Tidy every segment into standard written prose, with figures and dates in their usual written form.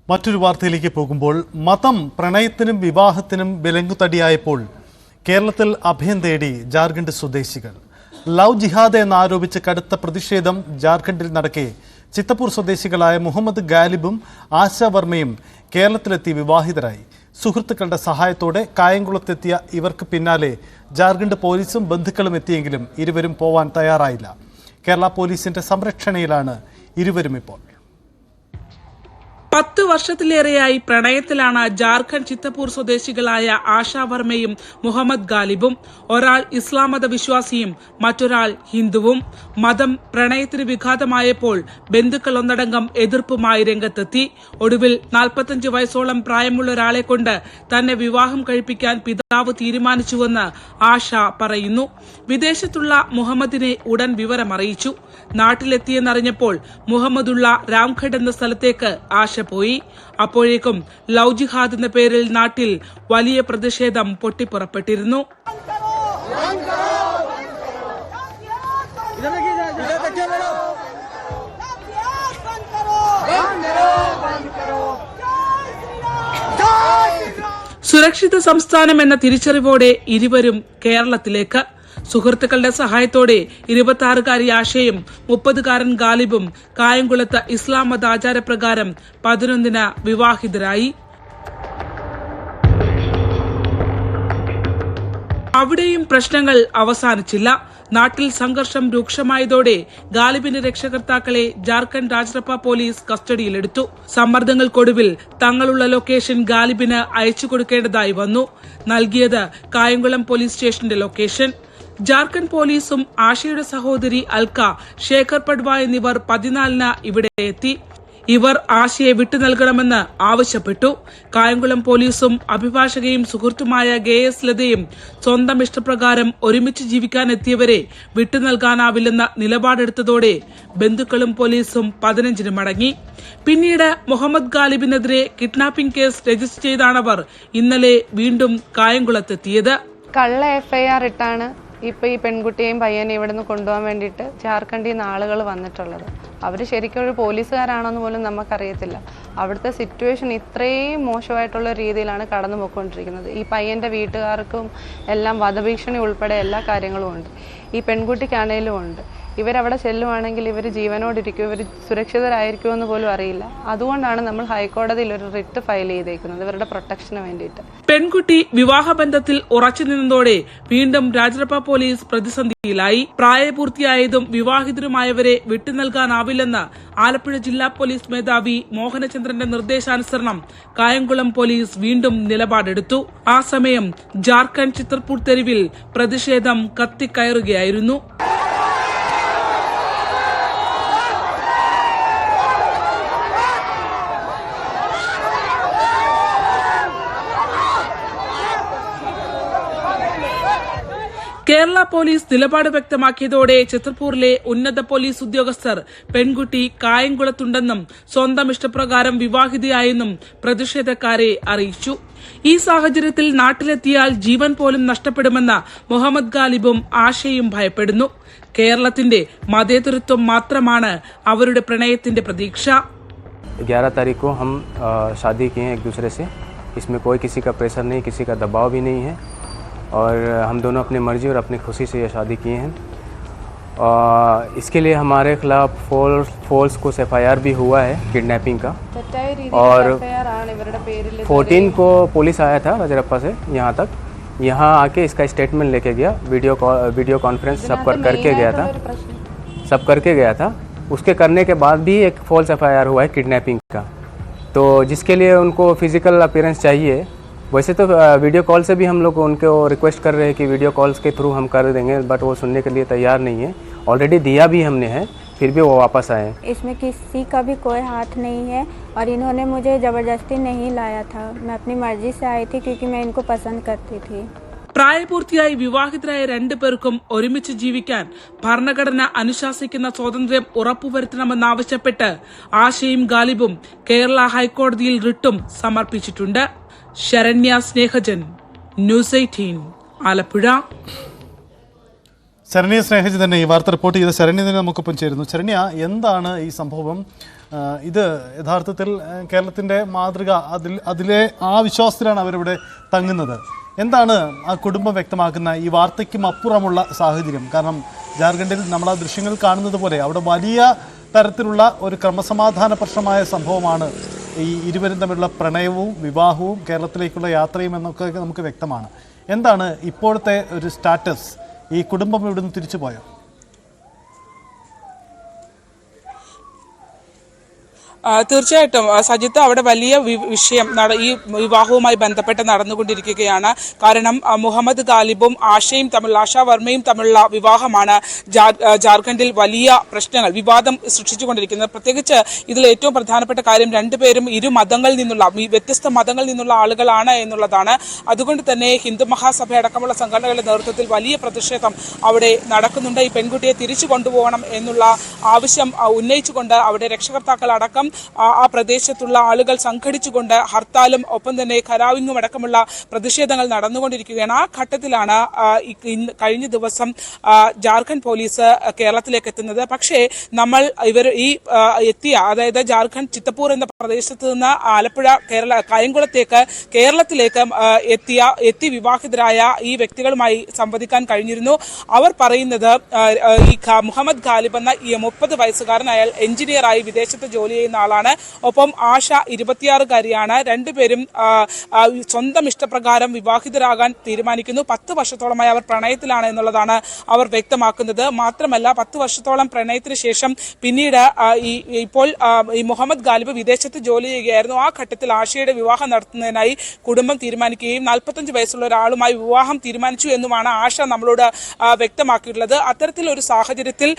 മറ്റൊരു വാർത്തയിലേക്ക് പോകുമ്പോൾ മതം പ്രണയത്തിനും വിവാഹത്തിനും വിലങ്ങുതടിയായപ്പോൾ കേരളത്തിൽ അഭയം തേടി ജാർഖണ്ഡ് സ്വദേശികൾ. ലവ് ജിഹാദ് എന്നാരോപിച്ച് കടുത്ത പ്രതിഷേധം ജാർഖണ്ഡിൽ നടക്കെ ചിത്തപ്പൂർ സ്വദേശികളായ മുഹമ്മദ് ഗാലിബും ആശാ വർമ്മയും കേരളത്തിലെത്തി വിവാഹിതരായി. സുഹൃത്തുക്കളുടെ സഹായത്തോടെ കായംകുളത്തെത്തിയ ഇവർക്ക് പിന്നാലെ ജാർഖണ്ഡ് പോലീസും ബന്ധുക്കളും എത്തിയെങ്കിലും ഇരുവരും പോവാൻ തയ്യാറായില്ല. കേരള പോലീസിന്റെ സംരക്ഷണയിലാണ് ഇരുവരും ഇപ്പോൾ. 10 വർഷത്തിലേറെയായി പ്രണയത്തിലാണ് ജാർഖണ്ഡ് ചിത്തപ്പൂർ സ്വദേശികളായ ആശാ വർമ്മയും മുഹമ്മദ് ഗാലിബും. ഒരാൾ ഇസ്ലാം മത വിശ്വാസിയും മറ്റൊരാൾ ഹിന്ദുവും. മതം പ്രണയത്തിന് വിഘാതമായപ്പോൾ ബന്ധുക്കൾ ഒന്നടങ്കം എതിർപ്പുമായി രംഗത്തെത്തി. ഒടുവിൽ 45 വയസ്സോളം പ്രായമുള്ള ഒരാളെ കൊണ്ട് തന്നെ വിവാഹം കഴിപ്പിക്കാൻ പിതാവ് തീരുമാനിച്ചുവെന്ന് ആശ പറയുന്നു. വിദേശത്തുള്ള മുഹമ്മദിനെ ഉടൻ വിവരമറിയിച്ചു. നാട്ടിലെത്തിയെന്നറിഞ്ഞപ്പോൾ മുഹമ്മദുള്ള രാംഘഡ് എന്ന സ്ഥലത്തേക്ക് ആശ പോയി. അപ്പോഴേക്കും ലവ് ജിഹാദ് എന്ന പേരിൽ നാട്ടിൽ വലിയ പ്രതിഷേധം പൊട്ടിപ്പുറപ്പെട്ടിരുന്നു. സുരക്ഷിത സംസ്ഥാനം എന്ന തിരിച്ചറിവോടെ ഇരുവരും കേരളത്തിലേക്ക്. സുഹൃത്തുക്കളുടെ സഹായത്തോടെ 26-കാരി ആശയും 30-കാരൻ ഗാലിബും കായംകുളത്ത് ഇസ്ലാം മതാചാരപ്രകാരം 11-ന് വിവാഹിതരായി. അവിടെയും പ്രശ്നങ്ങൾ അവസാനിച്ചില്ല. നാട്ടിൽ സംഘർഷം രൂക്ഷമായതോടെ ഗാലിബിന്റെ രക്ഷകർത്താക്കളെ ജാർഖണ്ഡ് രാജറപ്പ പോലീസ് കസ്റ്റഡിയിലെടുത്തു. സമ്മർദ്ദങ്ങൾക്കൊടുവിൽ തങ്ങളുള്ള ലൊക്കേഷൻ ഗാലിബിന് അയച്ചു കൊടുക്കേണ്ടതായി വന്നു. നൽകിയത് കായംകുളം പോലീസ് സ്റ്റേഷന്റെ ലൊക്കേഷൻ. ജാർഖണ്ഡ് പോലീസും ആശയുടെ സഹോദരി അൽക്ക, ശേഖർ പഡ്വ എന്നിവർ 14-ന് ഇവിടെ എത്തി. ഇവർ ആശയെ വിട്ടു നൽകണമെന്ന് ആവശ്യപ്പെട്ടു. കായംകുളം പോലീസും അഭിഭാഷകയും സുഹൃത്തുമായ GS ലതയും സ്വന്തം ഇഷ്ടപ്രകാരം ഒരുമിച്ച് ജീവിക്കാൻ എത്തിയവരെ വിട്ടു നൽകാനാവില്ലെന്ന നിലപാടെടുത്തതോടെ ബന്ധുക്കളും പോലീസും 15-ന് മടങ്ങി. പിന്നീട് മുഹമ്മദ് ഗാലിബിനെതിരെ കിഡ്നാപ്പിംഗ് കേസ് രജിസ്റ്റർ ചെയ്താണവർ ഇന്നലെ വീണ്ടും കായംകുളത്തെത്തിയത്. കള്ള FIR ഇട്ടാണ് ഇപ്പോൾ ഈ പെൺകുട്ടിയെയും പയ്യനെയും ഇവിടെ നിന്ന് കൊണ്ടുപോകാൻ വേണ്ടിയിട്ട് ജാർഖണ്ഡിൽ നിന്ന് ആളുകൾ വന്നിട്ടുള്ളത്. അവർ ശരിക്കും ഒരു പോലീസുകാരാണെന്ന് പോലും നമുക്കറിയത്തില്ല. അവിടുത്തെ സിറ്റുവേഷൻ ഇത്രയും മോശമായിട്ടുള്ള രീതിയിലാണ് കടന്നു പോയിക്കൊണ്ടിരിക്കുന്നത്. ഈ പയ്യൻ്റെ വീട്ടുകാർക്കും എല്ലാം വധഭീഷണി ഉൾപ്പെടെ എല്ലാ കാര്യങ്ങളും ഉണ്ട്. ഈ പെൺകുട്ടിക്കാണേലും ഉണ്ട്. ഇവരവിടെ ചെല്ലുവാണെങ്കിൽ ഇവർ ജീവനോടിരിക്കും, ഇവർ സുരക്ഷിതരായിരിക്കുമെന്ന് പോലും അറിയില്ല. അതുകൊണ്ടാണ് നമ്മൾ ഹൈക്കോടതിയിൽ ഒരു റിട്ട് ഫയൽ ചെയ്തേക്കുന്നത് ഇവരുടെ പ്രൊട്ടക്ഷന് വേണ്ടിയിട്ട്. പെൺകുട്ടി വിവാഹബന്ധത്തിൽ ഉറച്ചു നിന്നതോടെ വീണ്ടും രാജറപ്പ പോലീസ് പ്രതിസന്ധിയിലായി. പ്രായപൂർത്തിയായതും വിവാഹിതരുമായവരെ വിട്ടു നൽകാനാവില്ലെന്ന് ആലപ്പുഴ ജില്ലാ പോലീസ് മേധാവി മോഹനചന്ദ്രന്റെ നിർദ്ദേശാനുസരണം കായംകുളം പോലീസ് വീണ്ടും നിലപാടെടുത്തു. ആ സമയം ജാർഖണ്ഡ് ചിത്തപ്പൂർ തെരുവിൽ പ്രതിഷേധം കത്തിക്കയറുകയായിരുന്നു. കേരള പോലീസ് നിലപാട് വ്യക്തമാക്കിയതോടെ ചിത്തപ്പൂരിലെ ഉന്നത പോലീസ് ഉദ്യോഗസ്ഥർ പെൺകുട്ടി കായംകുളത്തുണ്ടെന്നും സ്വന്തം ഇഷ്ടപ്രകാരം വിവാഹിതയായെന്നും പ്രതിഷേധക്കാരെ അറിയിച്ചു. ഈ സാഹചര്യത്തിൽ നാട്ടിലെത്തിയാൽ ജീവൻ പോലും നഷ്ടപ്പെടുമെന്ന് മുഹമ്മദ് ഗാലിബും ആശയും ഭയപ്പെടുന്നു. കേരളത്തിന്റെ മതേതരത്വം മാത്രമാണ് അവരുടെ പ്രണയത്തിന്റെ പ്രതീക്ഷ. 11 तारीख को हम शादी किए एक दूसरे से. इसमें कोई किसी का प्रेशर नहीं, किसी का दबाव भी नहीं है और हम दोनों अपनी मर्जी और अपनी खुशी से ये शादी किए हैं. इसके लिए हमारे खिलाफ फोल्स कुछ FIR भी हुआ है किडनैपिंग का. और 14 को पुलिस आया था राजरप्पा से यहाँ तक. यहाँ आके इसका स्टेटमेंट लेके गया. वीडियो कॉन्फ्रेंस सब करके गया था. उसके करने के बाद भी एक फॉल्स FIR हुआ है किडनैपिंग का. तो जिसके लिए उनको फिजिकल अपीयरेंस चाहिए. वैसे तो वीडियो कॉल से भी हम लोग उनको रिक्वेस्ट कर रहे हैं कि वीडियो कॉल्स के थ्रू हम कर देंगे, बट वो सुनने के लिए तैयार नहीं है. ऑलरेडी दिया भी हमने है, फिर भी वो वापस आए. इसमें किसी का भी कोई हाथ नहीं है और इन्होंने मुझे ज़बरदस्ती नहीं लाया था. मैं अपनी मर्जी से आई थी क्योंकि मैं इनको पसंद करती थी. പ്രായപൂർത്തിയായി വിവാഹിതരായ 2 പേർക്കും ഒരുമിച്ച് ജീവിക്കാൻ ഭരണഘടന അനുശാസിക്കുന്ന സ്വാതന്ത്ര്യം ഉറപ്പുവരുത്തണമെന്നാവശ്യപ്പെട്ട് ആശയും ഗാലിബും കേരള ഹൈക്കോടതിയിൽ റിട്ടും സമർപ്പിച്ചിട്ടുണ്ട്. ശരണ്യ സ്നേഹജൻ, ന്യൂസ് 18, ആലപ്പുഴ. ശരണ്യ സ്നേഹജൻ തന്നെ ഈ വാർത്ത റിപ്പോർട്ട് ചെയ്ത ശരണ്യ തന്നെ നമുക്കൊപ്പം ചേരുന്നു. ശരണ്യ, എന്താണ് ഈ സംഭവം? ഇത് യഥാർത്ഥത്തിൽ കേരളത്തിൻ്റെ മാതൃക അതിലെ ആ വിശ്വാസത്തിലാണ് അവരിവിടെ തങ്ങുന്നത്. എന്താണ് ആ കുടുംബം വ്യക്തമാക്കുന്ന ഈ വാർത്തയ്ക്കും അപ്പുറമുള്ള സാഹചര്യം? കാരണം ജാർഖണ്ഡിൽ നമ്മൾ ആ ദൃശ്യങ്ങൾ കാണുന്നത് പോലെ അവിടെ വലിയ തരത്തിലുള്ള ഒരു ക്രമസമാധാന പ്രശ്നമായ സംഭവമാണ് ഈ ഇരുവരും തമ്മിലുള്ള പ്രണയവും വിവാഹവും കേരളത്തിലേക്കുള്ള യാത്രയും എന്നൊക്കെ നമുക്ക് വ്യക്തമാണ്. എന്താണ് ഇപ്പോഴത്തെ ഒരു സ്റ്റാറ്റസ്? ഈ കുടുംബം ഇവിടുന്ന് തിരിച്ചു പോയോ? തീർച്ചയായിട്ടും സജിത്ത്, അവിടെ വലിയ വിഷയം ഈ വിവാഹവുമായി ബന്ധപ്പെട്ട് നടന്നുകൊണ്ടിരിക്കുകയാണ്. കാരണം മുഹമ്മദ് ഗാലിബും ആശാ വർമ്മയും തമ്മിലുള്ള വിവാഹമാണ് ജാർഖണ്ഡിൽ വലിയ പ്രശ്നങ്ങൾ, വിവാദം സൃഷ്ടിച്ചുകൊണ്ടിരിക്കുന്നത്. പ്രത്യേകിച്ച് ഇതിൽ ഏറ്റവും പ്രധാനപ്പെട്ട കാര്യം രണ്ടുപേരും വ്യത്യസ്ത മതങ്ങളിൽ നിന്നുള്ള ആളുകളാണ് എന്നുള്ളതാണ്. അതുകൊണ്ട് തന്നെ ഹിന്ദു മഹാസഭ അടക്കമുള്ള സംഘടനകളുടെ നേതൃത്വത്തിൽ വലിയ പ്രതിഷേധം അവിടെ നടക്കുന്നുണ്ട്. ഈ പെൺകുട്ടിയെ തിരിച്ചു കൊണ്ടുപോകണം എന്നുള്ള ആവശ്യം ഉന്നയിച്ചുകൊണ്ട് അവിടെ രക്ഷകർത്താക്കൾ അടക്കം ആ പ്രദേശത്തുള്ള ആളുകൾ സംഘടിച്ചുകൊണ്ട് ഹർത്താലും ഒപ്പം തന്നെ ഖരാവിങ്ങും അടക്കമുള്ള പ്രതിഷേധങ്ങൾ നടന്നുകൊണ്ടിരിക്കുകയാണ്. ആ ഘട്ടത്തിലാണ് കഴിഞ്ഞ ദിവസം ജാർഖണ്ഡ് പോലീസ് കേരളത്തിലേക്ക് എത്തുന്നത്. പക്ഷേ അതായത് ജാർഖണ്ഡ് ചിത്തപ്പൂർ എന്ന പ്രദേശത്ത് നിന്ന് ആലപ്പുഴ കേരളത്തിലേക്ക് എത്തി വിവാഹിതരായ ഈ വ്യക്തികളുമായി സംവദിക്കാൻ കഴിഞ്ഞിരുന്നു. അവർ പറയുന്നത് ഈ മുഹമ്മദ് ഗാലിബ് എന്ന ഈ 30 വയസ്സുകാരൻ, അയാൾ എഞ്ചിനീയറായി വിദേശത്ത് ജോലി ചെയ്യുന്ന ആളാണ്. ഒപ്പം ആശ 26-കാരിയാണ്. രണ്ടുപേരും സ്വന്തം ഇഷ്ടപ്രകാരം വിവാഹിതരാകാൻ തീരുമാനിക്കുന്നു. 10 വർഷത്തോളമായി അവർ പ്രണയത്തിലാണ് എന്നുള്ളതാണ് അവർ വ്യക്തമാക്കുന്നത്. മാത്രമല്ല 10 വർഷത്തോളം പ്രണയത്തിന് ശേഷം പിന്നീട് ഇപ്പോൾ ഈ മുഹമ്മദ് ഗാലിബ് വിദേശത്ത് ജോലി ചെയ്യുകയായിരുന്നു. ആ ഘട്ടത്തിൽ ആശയുടെ വിവാഹം നടത്തുന്നതിനായി കുടുംബം തീരുമാനിക്കുകയും 45 വയസ്സുള്ള ഒരാളുമായി വിവാഹം തീരുമാനിച്ചു എന്നുമാണ് ആശ നമ്മളോട് വ്യക്തമാക്കിയിട്ടുള്ളത്. അത്തരത്തിലൊരു സാഹചര്യത്തിൽ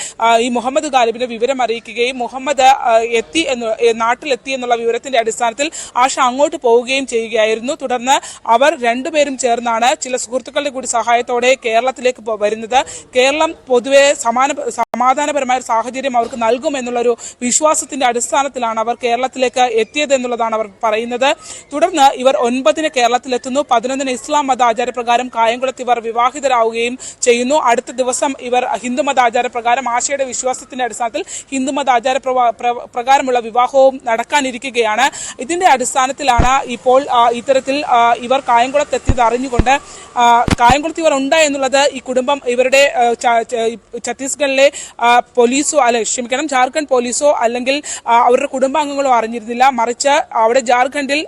ഈ മുഹമ്മദ് ഗാലിബിനെ വിവരം അറിയിക്കുകയും മുഹമ്മദ് നാട്ടിലെത്തി എന്നുള്ള വിവരത്തിന്റെ അടിസ്ഥാനത്തിൽ ആശ അങ്ങോട്ട് പോവുകയും ചെയ്യുകയായിരുന്നു. തുടർന്ന് അവർ രണ്ടുപേരും ചേർന്നാണ് ചില സുഹൃത്തുക്കളുടെ കൂടി സഹായത്തോടെ കേരളത്തിലേക്ക് വരുന്നത്. കേരളം പൊതുവെ സമാധാനപരമായ ഒരു സാഹചര്യം അവർക്ക് നൽകുമെന്നുള്ളൊരു വിശ്വാസത്തിന്റെ അടിസ്ഥാനത്തിലാണ് അവർ കേരളത്തിലേക്ക് എത്തിയത് എന്നുള്ളതാണ് അവർ പറയുന്നത്. തുടർന്ന് ഇവർ 9-ന് കേരളത്തിലെത്തുന്നു. 11-ന് ഇസ്ലാം മത ആചാരപ്രകാരം കായംകുളത്ത് ഇവർ വിവാഹിതരാവുകയും ചെയ്യുന്നു. അടുത്ത ദിവസം ഇവർ ഹിന്ദുമത ആചാരപ്രകാരം ആശയുടെ വിശ്വാസത്തിന്റെ അടിസ്ഥാനത്തിൽ ഹിന്ദുമത ആചാര പ്രകാരമുള്ള വിവാഹവും നടക്കാനിരിക്കുകയാണ്. ഇതിന്റെ അടിസ്ഥാനത്തിലാണ് ഇപ്പോൾ ഇത്തരത്തിൽ ഇവർ കായംകുളത്ത് എത്തിയത് അറിഞ്ഞുകൊണ്ട് കായംകുളത്ത് ഇവർ ഉണ്ട് എന്നുള്ളത് ഈ കുടുംബം ഇവരുടെ ഛത്തീസ്ഗഡിലെ ജാർഖണ്ഡ് പോലീസോ അല്ലെങ്കിൽ അവരുടെ കുടുംബാംഗങ്ങളോ അറിഞ്ഞിരുന്നില്ല. മറിച്ച് അവിടെ ജാർഖണ്ഡിൽ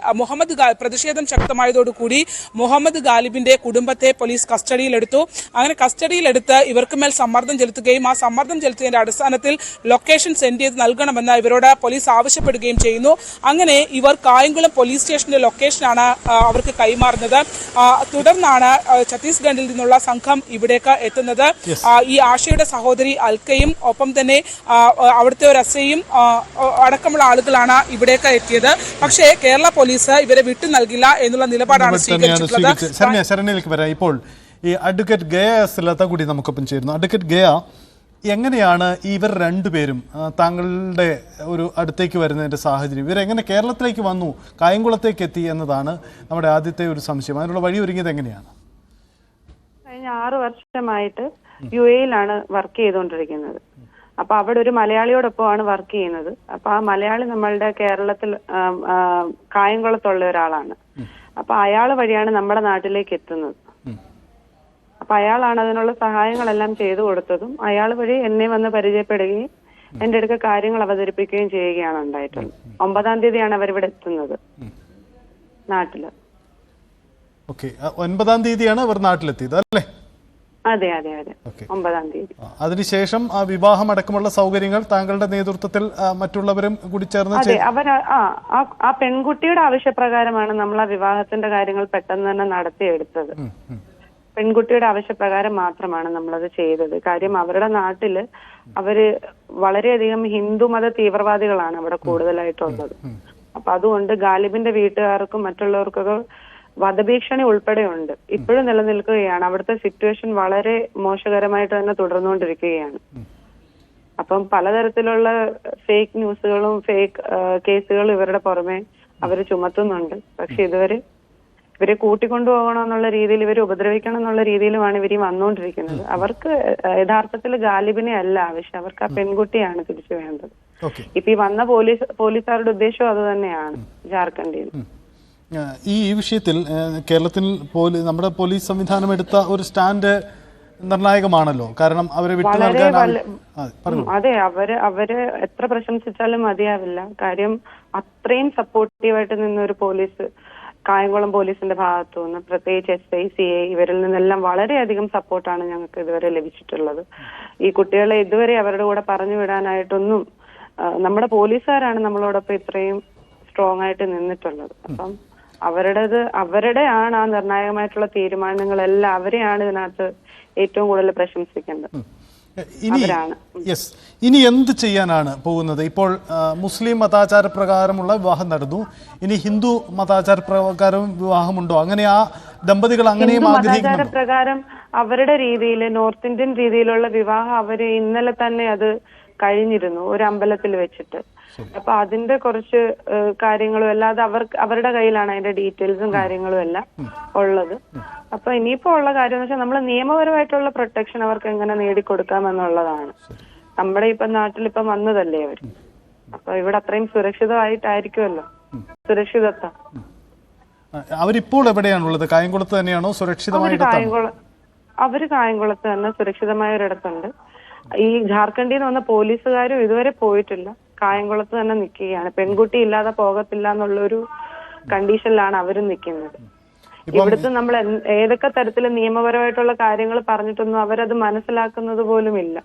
പ്രതിഷേധം ശക്തമായതോടുകൂടി മുഹമ്മദ് ഗാലിബിന്റെ കുടുംബത്തെ പോലീസ് കസ്റ്റഡിയിലെടുത്തു. അങ്ങനെ കസ്റ്റഡിയിലെടുത്ത് ഇവർക്ക് മേൽ സമ്മർദ്ദം ചെലുത്തുകയും ആ സമ്മർദ്ദം ചെലുത്തിയതിന്റെ അടിസ്ഥാനത്തിൽ ലൊക്കേഷൻ സെൻഡ് ചെയ്ത് നൽകണമെന്ന് ഇവരോട് പോലീസ് ആവശ്യപ്പെടുകയും ചെയ്യുന്നു. അങ്ങനെ ഇവർ കായംകുളം പോലീസ് സ്റ്റേഷന്റെ ലൊക്കേഷനാണ് അവർക്ക് കൈമാറുന്നത്. തുടർന്നാണ് ഛത്തീസ്ഗഡിൽ നിന്നുള്ള സംഘം ഇവിടേക്ക് എത്തുന്നത്. ഈ ആശയുടെ സഹോദരി അൽക്കയും ഒപ്പം തന്നെ അവിടുത്തെ ഒരു എസ്ഐയും അടക്കമുള്ള ആളുകളാണ് ഇവിടേക്ക് എത്തിയത്. പക്ഷേ കേരള പോലീസ് ഇവരെ വിട്ടു നൽകില്ല എന്നുള്ള നിലപാടാണ് സ്വീകരിച്ചിട്ടുള്ളത്. ശരണ്യയിലേക്ക് വരാം. ഇപ്പോൾ ഈ അഡ്വക്കേറ്റ് ഗയ ലത കൂടി നമുക്കൊപ്പം ചേരുന്നു. അഡ്വക്കേറ്റ് ഗയ, എങ്ങനെയാണ് ഇവർ രണ്ടുപേരും താങ്കളുടെ ഒരു അടുത്തേക്ക് വരുന്നതിൻ്റെ സാഹചര്യം? ഇവരെങ്ങനെ കേരളത്തിലേക്ക് വന്നു, കായംകുളത്തേക്ക് എത്തി എന്നതാണ് നമ്മുടെ ആദ്യത്തെ ഒരു സംശയം. അതിനുള്ള വഴി ഒരുങ്ങിയത് എങ്ങനെയാണ്? കഴിഞ്ഞ 6 വർഷമായിട്ട് UAE-ലാണ് വർക്ക് ചെയ്തുകൊണ്ടിരിക്കുന്നത്. അപ്പൊ അവിടെ ഒരു മലയാളിയോടൊപ്പമാണ് വർക്ക് ചെയ്യുന്നത്. അപ്പൊ ആ മലയാളി നമ്മളുടെ കേരളത്തിൽ കായംകുളത്തുള്ള ഒരാളാണ്. അപ്പൊ അയാൾ വഴിയാണ് നമ്മുടെ നാട്ടിലേക്ക് എത്തുന്നത്. അപ്പൊ അയാളാണ് അതിനുള്ള സഹായങ്ങളെല്ലാം ചെയ്തു കൊടുത്തതും അയാൾ വഴി എന്നെ വന്ന് പരിചയപ്പെടുകയും എന്റെ അടുക്ക കാര്യങ്ങൾ അവതരിപ്പിക്കുകയും ചെയ്യുകയാണ് ഉണ്ടായിട്ടുള്ളത്. 9-ാം തീയതിയാണ് അവരിവിടെ എത്തുന്നത് നാട്ടില്. 9-ാം തീയതിയാണ് അവർ നാട്ടിലെത്തിയത് അല്ലേ? അതെ അതെ അതെ, 9-ാം തീയതി. അതിനുശേഷം ആ വിവാഹം അടക്കമുള്ള സൗകര്യങ്ങൾ താങ്കളുടെ നേതൃത്വത്തിൽ മറ്റുള്ളവരും കൂടി ചേർന്ന് അതെ ആ പെൺകുട്ടിയുടെ ആവശ്യപ്രകാരമാണ് നമ്മൾ ആ വിവാഹത്തിന്റെ കാര്യങ്ങൾ പെട്ടെന്ന് തന്നെ നടത്തിയെടുത്തത്. പെൺകുട്ടിയുടെ ആവശ്യപ്രകാരം മാത്രമാണ് നമ്മളത് ചെയ്തത്. കാര്യം അവരുടെ നാട്ടില് അവര് വളരെയധികം ഹിന്ദുമത തീവ്രവാദികളാണ് അവിടെ കൂടുതലായിട്ടുള്ളത്. അപ്പൊ അതുകൊണ്ട് ഗാലിബിന്റെ വീട്ടുകാർക്കും മറ്റുള്ളവർക്കൊക്കെ വധഭീഷണി ഉൾപ്പെടെയുണ്ട്, ഇപ്പോഴും നിലനിൽക്കുകയാണ്. അവിടുത്തെ സിറ്റുവേഷൻ വളരെ മോശകരമായിട്ട് തന്നെ തുടർന്നുകൊണ്ടിരിക്കുകയാണ്. അപ്പം പലതരത്തിലുള്ള ഫേക്ക് ന്യൂസുകളും ഫേക്ക് കേസുകളും ഇവരുടെ പുറമെ അവർ ചുമത്തുന്നുണ്ട്. പക്ഷെ ഇവരെ കൂട്ടിക്കൊണ്ടുപോകണമെന്നുള്ള രീതിയിൽ, ഇവരെ ഉപദ്രവിക്കണം എന്നുള്ള രീതിയിലുമാണ് ഇവർ വന്നുകൊണ്ടിരിക്കുന്നത്. അവർക്ക് യഥാർത്ഥത്തിൽ ഗാലിബിനെ അല്ല ആവശ്യം, അവർക്ക് ആ പെൺകുട്ടിയാണ് തിരിച്ചു വേണ്ടത്. ഓക്കെ. ഇപ്പൊ ഈ വന്ന പോലീസുകാരുടെ ഉദ്ദേശവും അത് തന്നെയാണ് ജാർഖണ്ഡിൽ. ഈ വിഷയത്തിൽ കേരളത്തിൽ നമ്മുടെ പോലീസ് സംവിധാനം എടുത്ത ഒരു സ്റ്റാൻഡ് നിർണായകമാണല്ലോ. കാരണം അവരെ വിട്ടു നൽകാൻ അതെ, അവര് എത്ര പ്രശംസിച്ചാലും മതിയാവില്ല. കാര്യം അത്രയും സപ്പോർട്ടീവായിട്ട് നിന്ന ഒരു പോലീസ്, കായംകുളം പോലീസിന്റെ ഭാഗത്തു നിന്ന്, പ്രത്യേകിച്ച് SI CI ഇവരിൽ നിന്നെല്ലാം വളരെയധികം സപ്പോർട്ടാണ് ഞങ്ങൾക്ക് ഇതുവരെ ലഭിച്ചിട്ടുള്ളത്. ഈ കുട്ടികളെ ഇതുവരെ അവരുടെ കൂടെ പറഞ്ഞു വിടാനായിട്ടൊന്നും നമ്മുടെ പോലീസുകാരാണ് നമ്മളോടൊപ്പം ഇത്രയും സ്ട്രോങ് ആയിട്ട് നിന്നിട്ടുള്ളത്. അപ്പം അവരുടെയാണ് ആ നിർണായകമായിട്ടുള്ള തീരുമാനങ്ങളെല്ലാം അവരെയാണ് ഇതിനകത്ത് ഏറ്റവും കൂടുതൽ പ്രശംസിക്കേണ്ടത്. ഇനി എന്ത് ചെയ്യാനാണ് പോകുന്നത്? ഇപ്പോൾ മുസ്ലിം മതാചാര പ്രകാരമുള്ള വിവാഹം നടന്നു, ഇനി ഹിന്ദു മതാചാര പ്രകാരം വിവാഹമുണ്ടോ? അങ്ങനെ ആ ദമ്പതികൾ അങ്ങനെയും മതാചാര പ്രകാരം അവരുടെ രീതിയിൽ, നോർത്ത് ഇന്ത്യൻ രീതിയിലുള്ള വിവാഹം അവര് ഇന്നലെ തന്നെ അത് കഴിഞ്ഞിരുന്നു ഒരു അമ്പലത്തിൽ വെച്ചിട്ട്. അപ്പൊ അതിന്റെ കുറച്ച് കാര്യങ്ങളും അല്ലാതെ അവരുടെ കയ്യിലാണ് അതിന്റെ ഡീറ്റെയിൽസും കാര്യങ്ങളും എല്ലാം ഉള്ളത്. അപ്പൊ ഇനിയിപ്പോ ഉള്ള കാര്യം എന്ന് വെച്ചാൽ നമ്മൾ നിയമപരമായിട്ടുള്ള പ്രൊട്ടക്ഷൻ അവർക്ക് എങ്ങനെ നേടിക്കൊടുക്കാമെന്നുള്ളതാണ്. നമ്മുടെ ഇപ്പൊ നാട്ടിൽ വന്നതല്ലേ അവർ, അപ്പൊ ഇവിടെ അത്രയും സുരക്ഷിതമായിട്ടായിരിക്കുമല്ലോ സുരക്ഷിതത്വം. അവരിപ്പോൾ എവിടെയാണുള്ളത്? കായംകുളത്ത് തന്നെയാണോ സുരക്ഷിതമായിട്ട്? അവര് കായംകുളത്ത് തന്നെ സുരക്ഷിതമായ ഒരിടത്തുണ്ട്. ഈ ജാർഖണ്ഡിൽ നിന്ന് വന്ന പോലീസുകാരും ഇതുവരെ പോയിട്ടില്ല, കായംകുളത്ത് തന്നെ നിൽക്കുകയാണ്. പെൺകുട്ടി ഇല്ലാതെ പോകത്തില്ല എന്നുള്ളൊരു കണ്ടീഷനിലാണ് അവരും നിൽക്കുന്നത്. ഇവിടുത്തെ നമ്മൾ ഏതൊക്കെ തരത്തിൽ നിയമപരമായിട്ടുള്ള കാര്യങ്ങൾ പറഞ്ഞിട്ടൊന്നും അവരത് മനസ്സിലാക്കുന്നത് പോലും ഇല്ല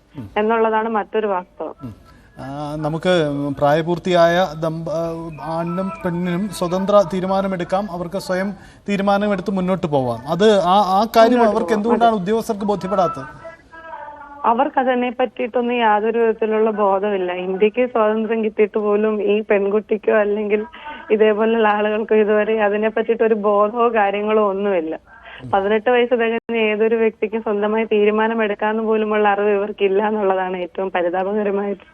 എന്നുള്ളതാണ് മറ്റൊരു വാസ്തവം. നമുക്ക് പ്രായപൂർത്തിയായ ആണിനും പെണ്ണിനും സ്വതന്ത്ര തീരുമാനമെടുക്കാം, അവർക്ക് സ്വയം തീരുമാനമെടുത്ത് മുന്നോട്ട് പോവാം. അത് ആ കാര്യം അവർക്ക് എന്തുകൊണ്ടാണ് ഉദ്യോഗസ്ഥർക്ക് ബോധ്യപ്പെടാത്തത്? അവർക്ക് അതിനെ പറ്റിയിട്ടൊന്നും യാതൊരു വിധത്തിലുള്ള ബോധമില്ല. ഇന്ത്യക്ക് സ്വാതന്ത്ര്യം കിട്ടിയിട്ട് പോലും ഈ പെൺകുട്ടിക്കോ അല്ലെങ്കിൽ ഇതേപോലുള്ള ആളുകൾക്കോ ഇതുവരെ അതിനെ പറ്റിയിട്ട് ഒരു ബോധമോ കാര്യങ്ങളോ ഒന്നുമില്ല. 18 വയസ്സ് തികഞ്ഞ ഏതൊരു വ്യക്തിക്കും സ്വന്തമായി തീരുമാനം എടുക്കാന്ന് പോലുമുള്ള അറിവ് ഇവർക്കില്ല എന്നുള്ളതാണ് ഏറ്റവും പരിതാപകരമായിട്ട്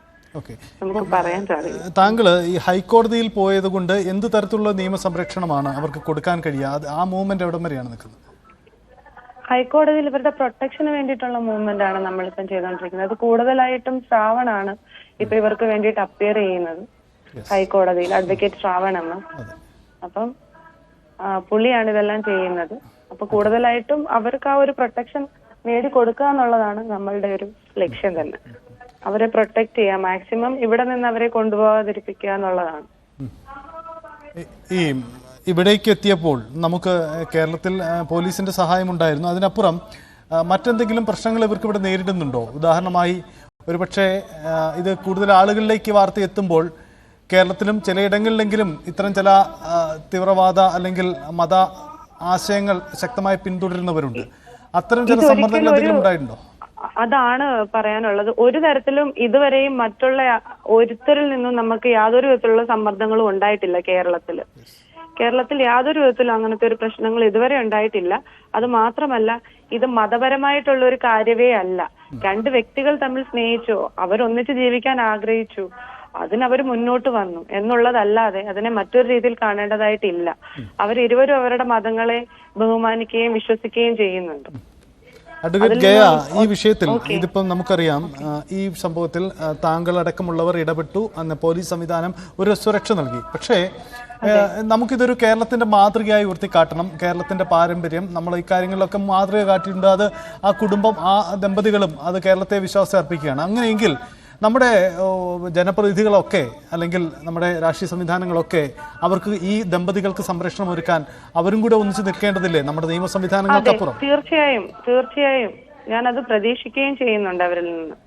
നമുക്ക് പറയാൻ സാധിക്കും. താങ്കൾ ഈ ഹൈക്കോടതിയിൽ പോയത് കൊണ്ട് എന്ത് തരത്തിലുള്ള നിയമസംരക്ഷണമാണ് അവർക്ക് കൊടുക്കാൻ കഴിയുക? ആ മൂവ്മെന്റ് എവിടം വരെയാണ് നിൽക്കുന്നത്? ഹൈക്കോടതിയിൽ ഇവരുടെ പ്രൊട്ടക്ഷന് വേണ്ടിയിട്ടുള്ള മൂവ്മെന്റ് ആണ് നമ്മളിപ്പം ചെയ്തുകൊണ്ടിരിക്കുന്നത്. അത് കൂടുതലായിട്ടും ശ്രാവണാണ് ഇപ്പൊ ഇവർക്ക് വേണ്ടിയിട്ട് അപ്പിയർ ചെയ്യുന്നത് ഹൈക്കോടതിയിൽ, അഡ്വക്കേറ്റ് ശ്രാവൺ എന്ന. അപ്പം പുള്ളിയാണ് ഇതെല്ലാം ചെയ്യുന്നത്. അപ്പൊ കൂടുതലായിട്ടും അവർക്ക് ആ ഒരു പ്രൊട്ടക്ഷൻ നേടിക്കൊടുക്കുക എന്നുള്ളതാണ് നമ്മളുടെ ഒരു ലക്ഷ്യം തന്നെ. അവരെ പ്രൊട്ടക്ട് ചെയ്യുക, മാക്സിമം ഇവിടെ നിന്ന് അവരെ കൊണ്ടുപോകാതിരിപ്പിക്കുക എന്നുള്ളതാണ്. ഇവിടേക്ക് എത്തിയപ്പോൾ നമുക്ക് കേരളത്തിൽ പോലീസിന്റെ സഹായം ഉണ്ടായിരുന്നു. അതിനപ്പുറം മറ്റെന്തെങ്കിലും പ്രശ്നങ്ങൾ ഇവർക്ക് ഇവിടെ നേരിടുന്നുണ്ടോ? ഉദാഹരണമായി ഒരുപക്ഷെ ഇത് കൂടുതൽ ആളുകളിലേക്ക് വാർത്ത എത്തുമ്പോൾ കേരളത്തിലും ചിലയിടങ്ങളിലെങ്കിലും ഇത്തരം ചില തീവ്രവാദ അല്ലെങ്കിൽ മത ആശയങ്ങൾ ശക്തമായി പിന്തുടരുന്നവരുണ്ട്. അത്തരം ചില സമ്മർദ്ദങ്ങൾ എന്തെങ്കിലും ഉണ്ടായിട്ടുണ്ടോ? അതാണ് പറയാനുള്ളത്. ഒരു തരത്തിലും ഇതുവരെയും മറ്റുള്ള ഒരുത്തരിൽ നിന്നും നമുക്ക് യാതൊരു വിധത്തിലുള്ള സമ്മർദ്ദങ്ങളും ഉണ്ടായിട്ടില്ല കേരളത്തിൽ യാതൊരു വിധത്തിലും അങ്ങനത്തെ ഒരു പ്രശ്നങ്ങൾ ഇതുവരെ ഉണ്ടായിട്ടില്ല. അത് മാത്രമല്ല, ഇത് മതപരമായിട്ടുള്ള ഒരു കാര്യവേ അല്ല. രണ്ട് വ്യക്തികൾ തമ്മിൽ സ്നേഹിച്ചു, അവരൊന്നിച്ച് ജീവിക്കാൻ ആഗ്രഹിച്ചു, അതിനവർ മുന്നോട്ട് വന്നു എന്നുള്ളതല്ലാതെ അതിനെ മറ്റൊരു രീതിയിൽ കാണേണ്ടതായിട്ടില്ല. അവരിരുവരും അവരുടെ മതങ്ങളെ ബഹുമാനിക്കുകയും വിശ്വസിക്കുകയും ചെയ്യുന്നുണ്ട്. അഡ്വക്കേറ്റ് ഗയ, ഈ വിഷയത്തിൽ ഇതിപ്പം നമുക്കറിയാം, ഈ സംഭവത്തിൽ താങ്കളടക്കമുള്ളവർ ഇടപെട്ടു, അന്ന് പോലീസ് സംവിധാനം ഒരു സുരക്ഷ നൽകി. പക്ഷേ നമുക്കിതൊരു കേരളത്തിന്റെ മാതൃകയായി ഉയർത്തിക്കാട്ടണം. കേരളത്തിന്റെ പാരമ്പര്യം നമ്മൾ ഇക്കാര്യങ്ങളിലൊക്കെ മാതൃക കാട്ടിയിട്ടുണ്ട്. അത് ആ കുടുംബം, ആ ദമ്പതികളും അത് കേരളത്തെ വിശ്വാസം അർപ്പിക്കുകയാണ്. അങ്ങനെയെങ്കിൽ നമ്മുടെ ജനപ്രതിനിധികളൊക്കെ അല്ലെങ്കിൽ നമ്മുടെ രാഷ്ട്രീയ സംവിധാനങ്ങളൊക്കെ അവർക്ക് ഈ ദമ്പതികൾക്ക് സംരക്ഷണം ഒരുക്കാൻ അവരും കൂടെ ഒന്നിച്ച് നിൽക്കേണ്ടതില്ലേ നമ്മുടെ നിയമ സംവിധാനങ്ങൾക്കപ്പുറം? തീർച്ചയായും ഞാനത് പ്രതീക്ഷിക്കുകയും ചെയ്യുന്നുണ്ട് അവരിൽ നിന്ന്.